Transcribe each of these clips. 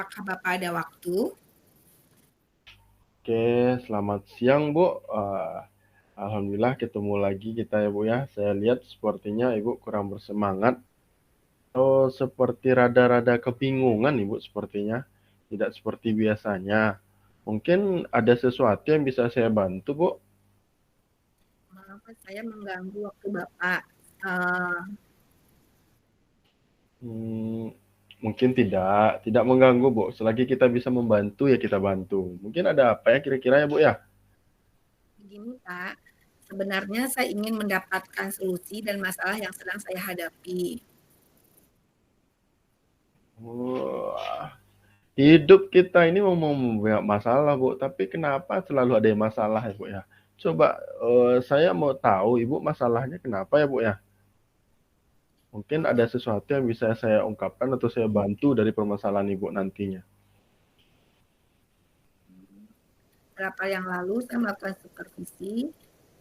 apakah Bapak ada waktu? Oke, selamat siang Bu. Alhamdulillah ketemu lagi kita ya Bu ya. Saya lihat sepertinya Ibu kurang bersemangat. Oh, seperti rada-rada kebingungan Ibu sepertinya. Tidak seperti biasanya. Mungkin ada sesuatu yang bisa saya bantu Bu. Maaf, saya mengganggu waktu Bapak. Eh, Hmm, mungkin tidak mengganggu Bu. Selagi kita bisa membantu ya kita bantu. Mungkin ada apa ya kira-kira ya Bu ya? Begini Pak, sebenarnya saya ingin mendapatkan solusi dan masalah yang sedang saya hadapi. Wah, hidup kita ini memang banyak masalah, Bu, tapi kenapa selalu ada yang masalah ya, Bu, ya? Coba, saya mau tahu Ibu masalahnya kenapa ya, Bu, ya? Mungkin ada Eh, sesuatu yang bisa saya ungkapkan atau saya bantu dari permasalahan Ibu nantinya. Berapa yang lalu saya melakukan supervisi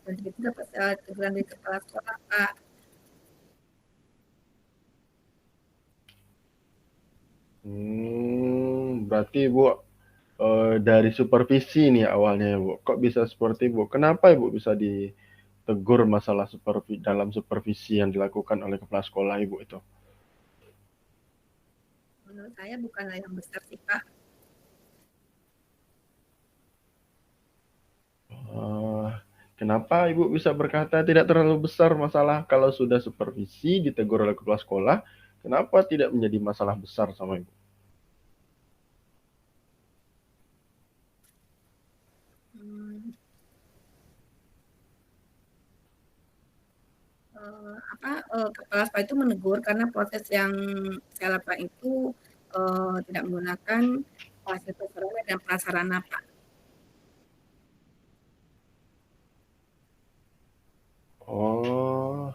dan itu dapat teguran dari kepala sekolah Pak. Berarti Ibu, dari supervisi nih awalnya ya, Bu. Kok bisa seperti Ibu? Kenapa Ibu bisa ditegur masalah dalam supervisi yang dilakukan oleh kepala sekolah Ibu itu? Menurut saya bukanlah yang besar sih Pak. Oh, kenapa Ibu bisa berkata tidak terlalu besar masalah kalau sudah supervisi ditegur oleh kepala sekolah? Kenapa tidak menjadi masalah besar sama Ibu? Hmm, Kepala sekolah itu menegur karena proses yang saya lakukan itu tidak menggunakan fasilitas sarana dan prasarana Pak. Oh,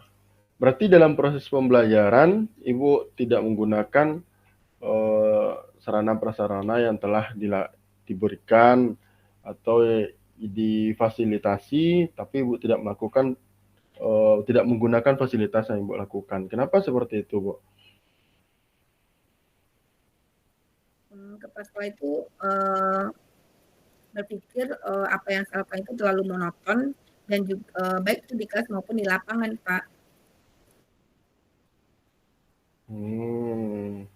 berarti dalam proses pembelajaran Ibu tidak menggunakan eh, sarana prasarana yang telah diberikan atau difasilitasi, tapi Ibu tidak melakukan tidak menggunakan fasilitas yang Ibu lakukan. Kenapa seperti itu, Bu? Kepala sekolah itu berpikir apa yang saya lakukan itu terlalu monoton dan juga baik itu di kelas maupun di lapangan, Pak.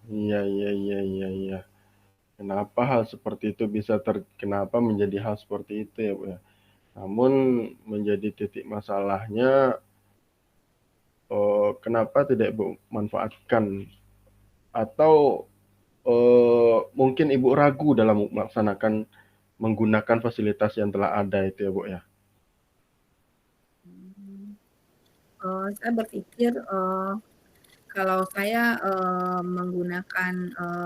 Iya, iya, iya, iya, iya. Kenapa hal seperti itu kenapa menjadi hal seperti itu ya, Bu, ya? Namun menjadi titik masalahnya, kenapa tidak Ibu manfaatkan atau mungkin Ibu ragu dalam menggunakan fasilitas yang telah ada itu ya, Bu, ya? Hmm, saya berpikir kalau saya menggunakan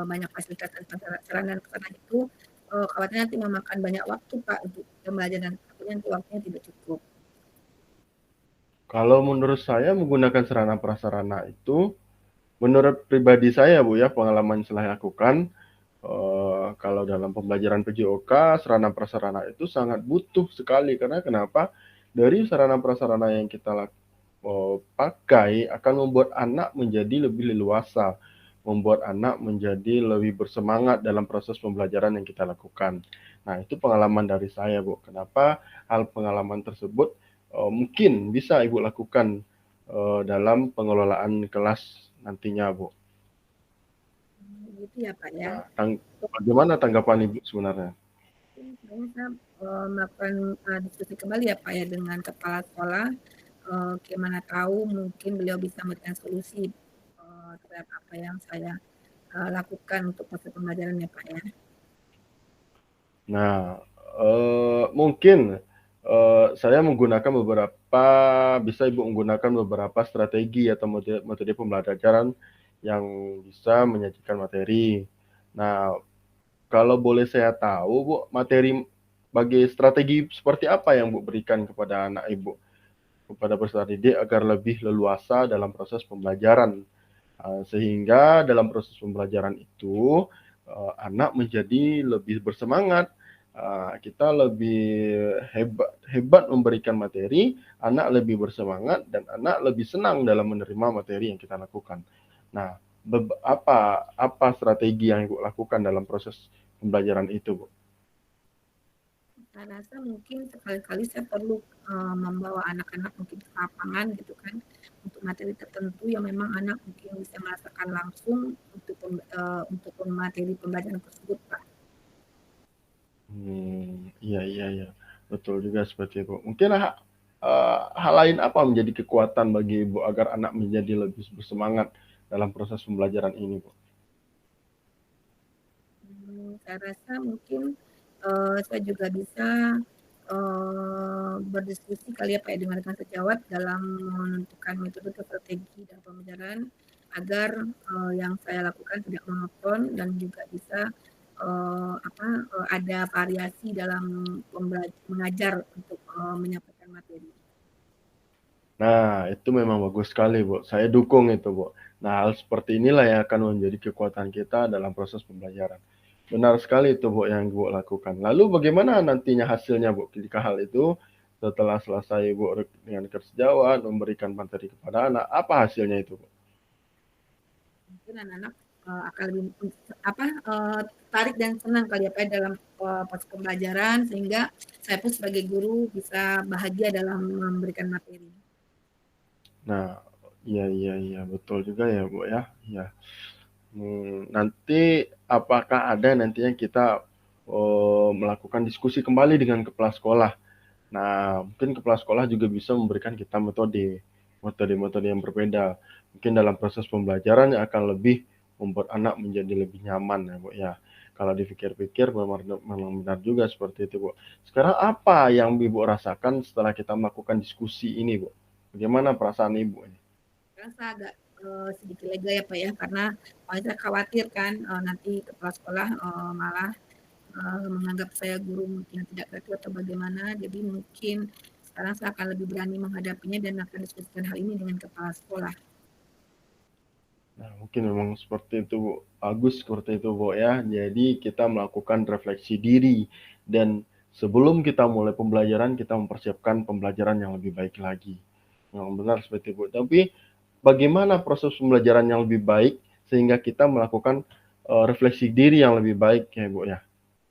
banyak fasilitas dan sarana dan prasarana itu khawatir nanti memakan banyak waktu, Pak, untuk pembelajaran. Takutnya nanti waktunya tidak cukup. Kalau menurut saya menggunakan sarana prasarana itu, menurut pribadi saya, Bu, ya, pengalaman yang saya lakukan, kalau dalam pembelajaran PJOK, sarana prasarana itu sangat butuh sekali karena kenapa? Dari sarana prasarana yang kita pakai akan membuat anak menjadi lebih leluasa, membuat anak menjadi lebih bersemangat dalam proses pembelajaran yang kita lakukan. Nah, itu pengalaman dari saya, Bu. Kenapa hal pengalaman tersebut mungkin bisa Ibu lakukan dalam pengelolaan kelas nantinya, Bu. Begitu ya, Pak ya. Nah, bagaimana tanggapan Ibu sebenarnya? Sebenarnya saya melakukan diskusi kembali ya Pak ya dengan kepala sekolah. Gimana tahu mungkin beliau bisa memberikan solusi terhadap apa yang saya lakukan untuk proses pembelajaran ya Pak ya. Nah, mungkin saya menggunakan bisa Ibu menggunakan beberapa strategi atau metode pembelajaran yang bisa menyajikan materi. Nah, kalau boleh saya tahu, Bu, bagi strategi seperti apa yang Bu berikan kepada anak Ibu, kepada peserta didik agar lebih leluasa dalam proses pembelajaran, sehingga dalam proses pembelajaran itu anak menjadi lebih bersemangat, kita lebih hebat hebat memberikan materi, anak lebih bersemangat dan anak lebih senang dalam menerima materi yang kita lakukan. Nah, apa strategi yang Ibu lakukan dalam proses pembelajaran itu, Bu? Saya rasa mungkin sekali-kali saya perlu, membawa anak-anak mungkin ke lapangan gitu kan, untuk materi tertentu yang memang anak mungkin bisa merasakan langsung untuk materi pembelajaran tersebut, Pak. Iya iya iya, betul juga seperti itu. Mungkin hal lain apa menjadi kekuatan bagi Ibu agar anak menjadi lebih bersemangat dalam proses pembelajaran ini, Bu? Saya rasa mungkin, saya juga bisa, berdiskusi kali ya Pak ya dengan rekan sejawat dalam menentukan metode atau strategi dalam pembelajaran agar, yang saya lakukan tidak monoton dan juga bisa, ada variasi dalam mengajar untuk, menyampaikan materi. Nah, itu memang bagus sekali, Bu. Saya dukung itu, Bu. Nah, hal seperti inilah yang akan menjadi kekuatan kita dalam proses pembelajaran. Benar sekali itu, Bu, yang Ibu lakukan. Lalu bagaimana nantinya hasilnya, Bu, ketika hal itu setelah selesai Ibu dengan kerjaan, memberikan materi kepada anak, apa hasilnya itu, Bu? Mungkin anak-anak, akan lebih tertarik dan senang kali ya Pak ya dalam, proses pembelajaran sehingga saya pun sebagai guru bisa bahagia dalam memberikan materi. Nah, iya iya iya, betul juga ya, Bu, ya. Iya. Nanti apakah ada nantinya kita melakukan diskusi kembali dengan kepala sekolah. Nah, mungkin kepala sekolah juga bisa memberikan kita metode-metode yang berbeda. Mungkin dalam proses pembelajaran yang akan lebih membuat anak menjadi lebih nyaman ya, Bu, ya. Kalau dipikir-pikir memang benar juga seperti itu, Bu. Sekarang apa yang Ibu rasakan setelah kita melakukan diskusi ini, Bu? Bagaimana perasaan Ibu ini? Rasa agak, sedikit lega ya Pak ya karena saya khawatir kan, nanti kepala sekolah, malah, menganggap saya guru mungkin tidak kreatif atau bagaimana. Jadi mungkin sekarang saya akan lebih berani menghadapinya dan akan diskusikan hal ini dengan kepala sekolah. Nah, mungkin memang seperti itu, Bu. Bagus seperti itu, Bu, ya. Jadi kita melakukan refleksi diri dan sebelum kita mulai pembelajaran, kita mempersiapkan pembelajaran yang lebih baik lagi. Memang benar seperti itu, Bu. Tapi bagaimana proses pembelajaran yang lebih baik sehingga kita melakukan refleksi diri yang lebih baik ya, Bu, ya.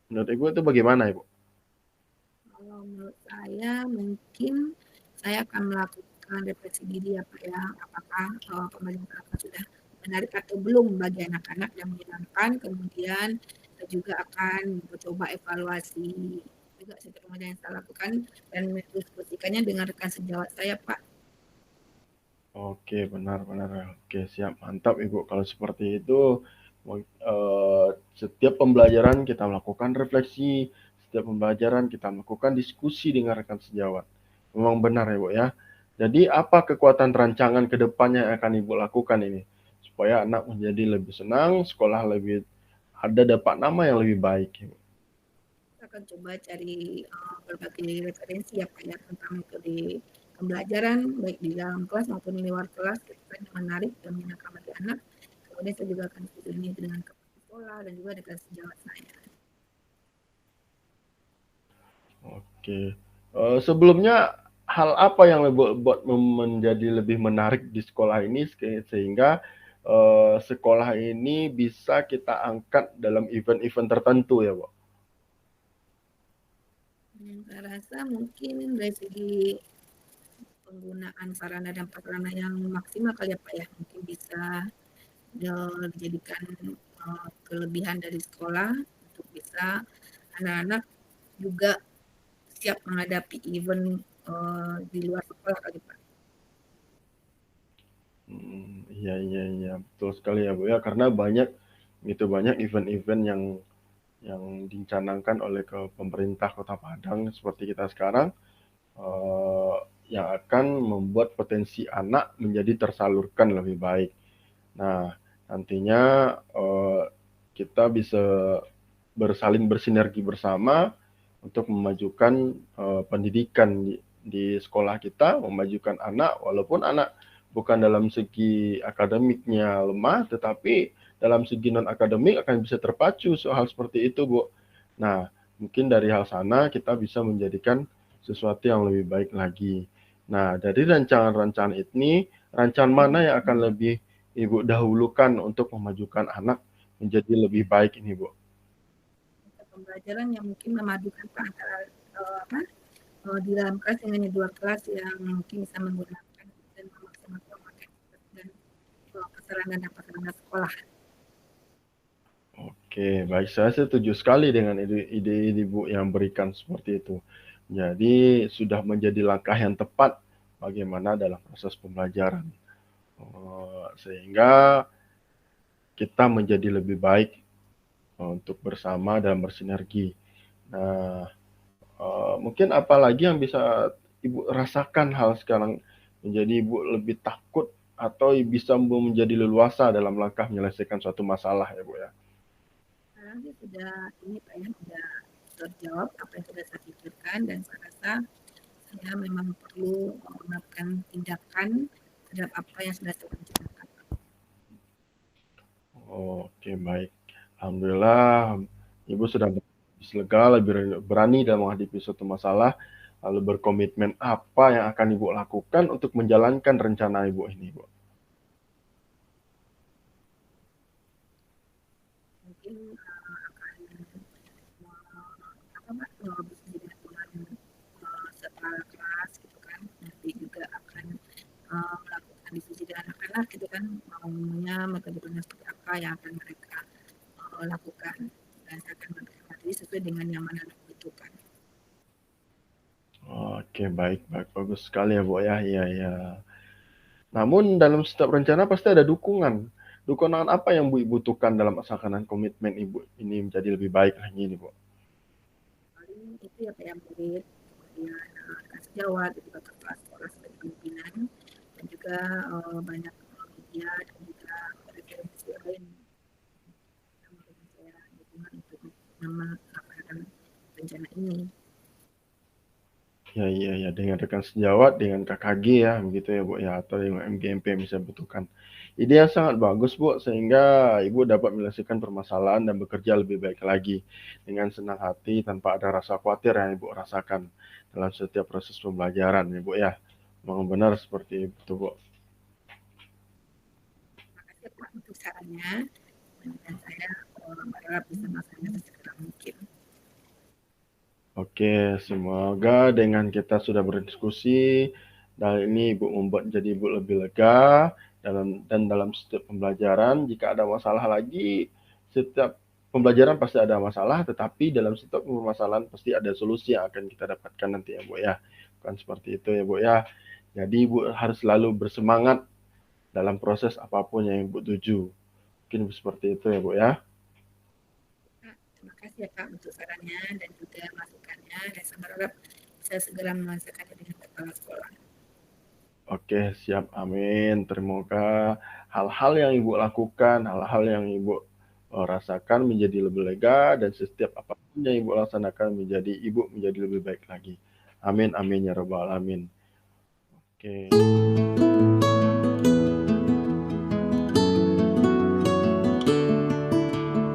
Menurut Ibu itu bagaimana, Ibu? Kalau menurut saya mungkin saya akan melakukan refleksi diri ya Pak ya, apakah, pembelajaran sudah menarik atau belum bagi anak-anak dan menyenangkan, kemudian saya juga akan mencoba evaluasi juga setiap pembelajaran yang saya lakukan dan mendiskusikannya dengan rekan sejawat saya Pak. Oke, benar-benar. Oke, siap. Mantap, Ibu. Kalau seperti itu, setiap pembelajaran kita melakukan refleksi, setiap pembelajaran kita melakukan diskusi dengan rekan sejawat. Memang benar ya, Bu, ya. Jadi apa kekuatan rancangan ke depannya yang akan Ibu lakukan ini? Supaya anak menjadi lebih senang, sekolah lebih dapat nama yang lebih baik, Ibu. Kita akan coba cari berbagai referensi ya Pak ya tentang metode pembelajaran baik di dalam kelas maupun di luar kelas yang menarik dan menyenangkan bagi anak. Kemudian saya juga akan diskusi ini dengan kepala sekolah dan juga dengan sejawat saya. Oke. Sebelumnya hal apa yang buat menjadi lebih menarik di sekolah ini sehingga sekolah ini bisa kita angkat dalam event-event tertentu ya, Bu? Saya rasa mungkin dari segi penggunaan sarana dan prasarana yang maksimal kali ya Pak ya, mungkin bisa dijadikan kelebihan dari sekolah untuk bisa anak-anak juga siap menghadapi event di luar sekolah kali Pak. Iya iya iya, betul sekali ya, Bu, ya, karena banyak event-event yang dicanangkan oleh pemerintah Kota Padang seperti kita sekarang, yang akan membuat potensi anak menjadi tersalurkan lebih baik. Nah, nantinya kita bisa saling bersinergi bersama untuk memajukan pendidikan di sekolah kita, memajukan anak, walaupun anak bukan dalam segi akademiknya lemah, tetapi dalam segi non akademik akan bisa terpacu soal seperti itu, Bu. Nah, mungkin dari hal sana kita bisa menjadikan sesuatu yang lebih baik lagi. Nah, dari rancangan-rancangan ini, rancangan mana yang akan lebih Ibu dahulukan untuk memajukan anak menjadi lebih baik ini, Bu? Pembelajaran yang mungkin memadukan Pak antara apa di dalam kelas dengan di luar kelas yang mungkin bisa menggunakan dan memaksimalkan materi dan keserangan dan prasarana sekolah. Oke, baik. Saya setuju sekali dengan ide Ibu yang berikan seperti itu. Jadi sudah menjadi langkah yang tepat bagaimana dalam proses pembelajaran. Sehingga kita menjadi lebih baik untuk bersama dan bersinergi. Nah, mungkin apalagi yang bisa Ibu rasakan hal sekarang menjadi Ibu lebih takut atau bisa menjadi leluasa dalam langkah menyelesaikan suatu masalah ya, Bu, ya? Sekarang sih sudah ini Pak ya, sudah terjawab apa yang sudah saya pikirkan dan saya rasa saya memang perlu melakukan tindakan terhadap apa yang sudah saya rencanakan. Oke, baik. Alhamdulillah Ibu sudah lega, lebih berani dalam menghadapi suatu masalah, lalu berkomitmen apa yang akan Ibu lakukan untuk menjalankan rencana Ibu ini, Bu? Mungkin akan apa Pak, diskusi dengan teman setelah kelas gitu kan, nanti juga akan melakukan diskusi dengan anak-anak gitu kan, maunya metode seperti apa yang akan mereka lakukan dan saya akan memberikan materi sesuai dengan yang mana anak butuhkan. Oke, baik, baik, bagus sekali ya, Bu, ya. Iya, iya. Namun dalam setiap rencana pasti ada dukungan. Dukungan apa yang Bu butuhkan dalam melaksanakan komitmen Ibu ini menjadi lebih baik lagi ini, Bu? Paling itu ya kayak murid, kemudian rekan sejawat, juga kepala sekolah sebagai pimpinan, dan juga banyak media dan juga referensi lain yang memberikan saya dukungan untuk melaksanakan rencana ini. Ya, iya, ya, dengan rekan sejawat, dengan KKG ya, begitu ya, Bu, ya, atau dengan MGMP yang bisa butuhkan. Ide yang sangat bagus, Bu, sehingga Ibu dapat menyelesaikan permasalahan dan bekerja lebih baik lagi dengan senang hati tanpa ada rasa khawatir yang Ibu rasakan dalam setiap proses pembelajaran ya, Bu, ya. Memang benar seperti itu, Bu. Terima kasih Pak untuk sarannya dan saya berharap bisa melaksanakan segera mungkin. Oke, semoga dengan kita sudah berdiskusi dan ini Ibu membuat jadi Ibu lebih lega dalam setiap pembelajaran. Jika ada masalah lagi, setiap pembelajaran pasti ada masalah, tetapi dalam setiap permasalahan pasti ada solusi yang akan kita dapatkan nanti ya, Bu, ya. Bukan seperti itu ya, Bu, ya. Jadi Ibu harus selalu bersemangat dalam proses apapun yang Ibu tuju. Mungkin seperti itu ya, Bu, ya. Terima kasih ya Pak untuk sarannya dan juga masukannya dan saya berharap bisa segera menyelesaikannya dengan kepala sekolah. Oke, siap, amin. Semoga hal-hal yang Ibu lakukan, hal-hal yang Ibu rasakan menjadi lebih lega dan setiap apapun yang Ibu laksanakan menjadi Ibu menjadi lebih baik lagi. Amin, amin ya rabbal alamin. Oke.